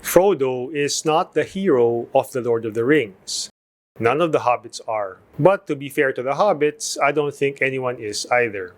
Frodo is not the hero of The Lord of the Rings. None of the hobbits are. But to be fair to the hobbits, I don't think anyone is either.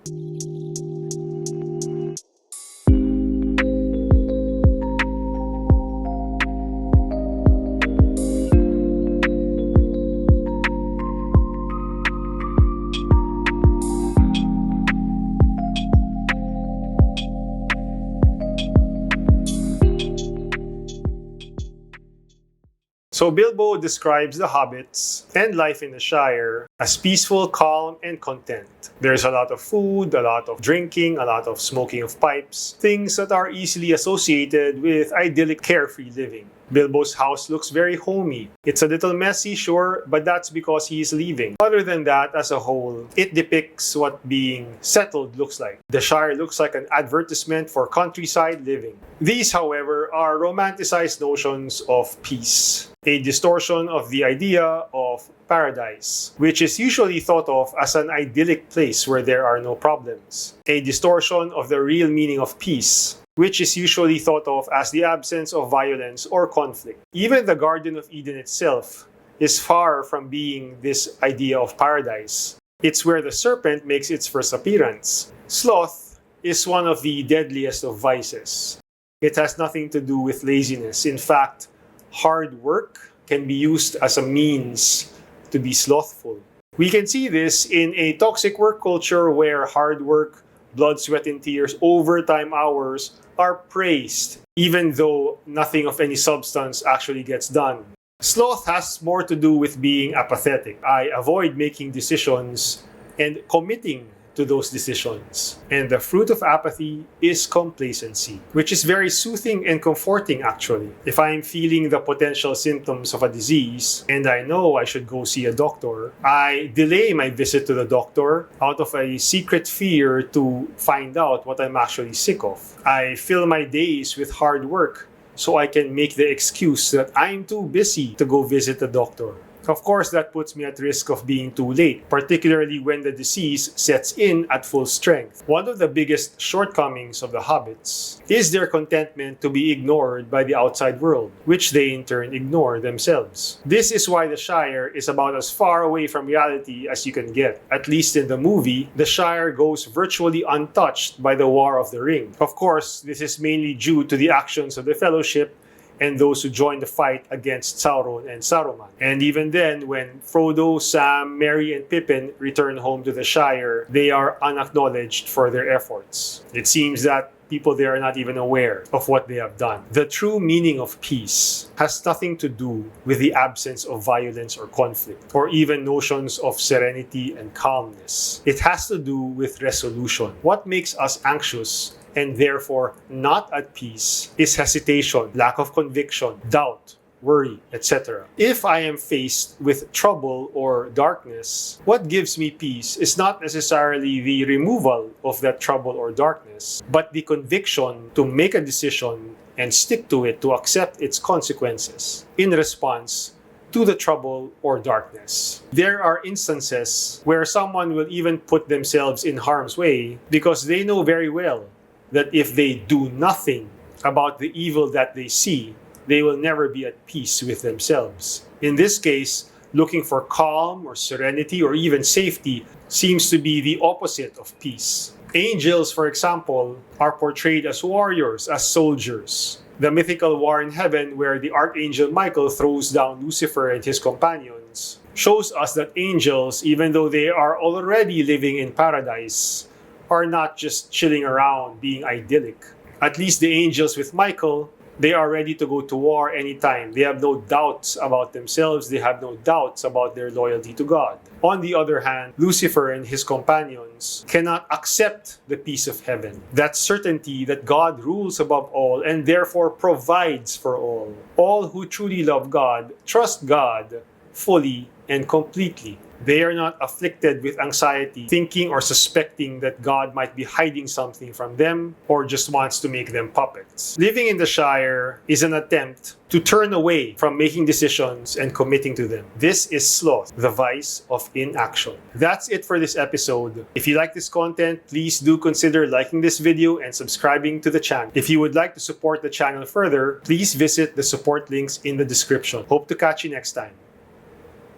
So Bilbo describes the hobbits and life in the Shire as peaceful, calm, and content. There's a lot of food, a lot of drinking, a lot of smoking of pipes, things that are easily associated with idyllic, carefree living. Bilbo's house looks very homey. It's a little messy, sure, but that's because he's leaving. Other than that, as a whole, it depicts what being settled looks like. The Shire looks like an advertisement for countryside living. These, however, are romanticized notions of peace, a distortion of the idea of paradise, which is usually thought of as an idyllic place where there are no problems, a distortion of the real meaning of peace, which is usually thought of as the absence of violence or conflict. Even the Garden of Eden itself is far from being this idea of paradise. It's where the serpent makes its first appearance. Sloth is one of the deadliest of vices. It has nothing to do with laziness. In fact, hard work can be used as a means to be slothful. We can see this in a toxic work culture where hard work, blood, sweat, and tears, overtime hours are praised, even though nothing of any substance actually gets done. Sloth has more to do with being apathetic. I avoid making decisions and committing to those decisions. And the fruit of apathy is complacency, which is very soothing and comforting actually. If I'm feeling the potential symptoms of a disease and I know I should go see a doctor, I delay my visit to the doctor out of a secret fear to find out what I'm actually sick of. I fill my days with hard work so I can make the excuse that I'm too busy to go visit the doctor. Of course, that puts me at risk of being too late, particularly when the disease sets in at full strength. One of the biggest shortcomings of the hobbits is their contentment to be ignored by the outside world, which they in turn ignore themselves. This is why the Shire is about as far away from reality as you can get. At least in the movie, the Shire goes virtually untouched by the War of the Ring. Of course, this is mainly due to the actions of the Fellowship and those who joined the fight against Sauron and Saruman. And even then, when Frodo, Sam, Merry, and Pippin return home to the Shire, they are unacknowledged for their efforts. It seems that people there are not even aware of what they have done. The true meaning of peace has nothing to do with the absence of violence or conflict, or even notions of serenity and calmness. It has to do with resolution. What makes us anxious and therefore not at peace is hesitation, lack of conviction, doubt, worry, etc. If I am faced with trouble or darkness, what gives me peace is not necessarily the removal of that trouble or darkness, but the conviction to make a decision and stick to it, to accept its consequences in response to the trouble or darkness. There are instances where someone will even put themselves in harm's way because they know very well that if they do nothing about the evil that they see, they will never be at peace with themselves. In this case, looking for calm or serenity or even safety seems to be the opposite of peace. Angels, for example, are portrayed as warriors, as soldiers. The mythical war in heaven where the Archangel Michael throws down Lucifer and his companions shows us that angels, even though they are already living in paradise, are not just chilling around being idyllic. At least the angels with Michael, they are ready to go to war anytime. They have no doubts about themselves. They have no doubts about their loyalty to God. On the other hand, Lucifer and his companions cannot accept the peace of heaven, that certainty that God rules above all and therefore provides for all. All who truly love God trust God fully and completely. They are not afflicted with anxiety, thinking or suspecting that God might be hiding something from them or just wants to make them puppets. Living in the Shire is an attempt to turn away from making decisions and committing to them. This is sloth, the vice of inaction. That's it for this episode. If you like this content, please do consider liking this video and subscribing to the channel. If you would like to support the channel further, please visit the support links in the description. Hope to catch you next time.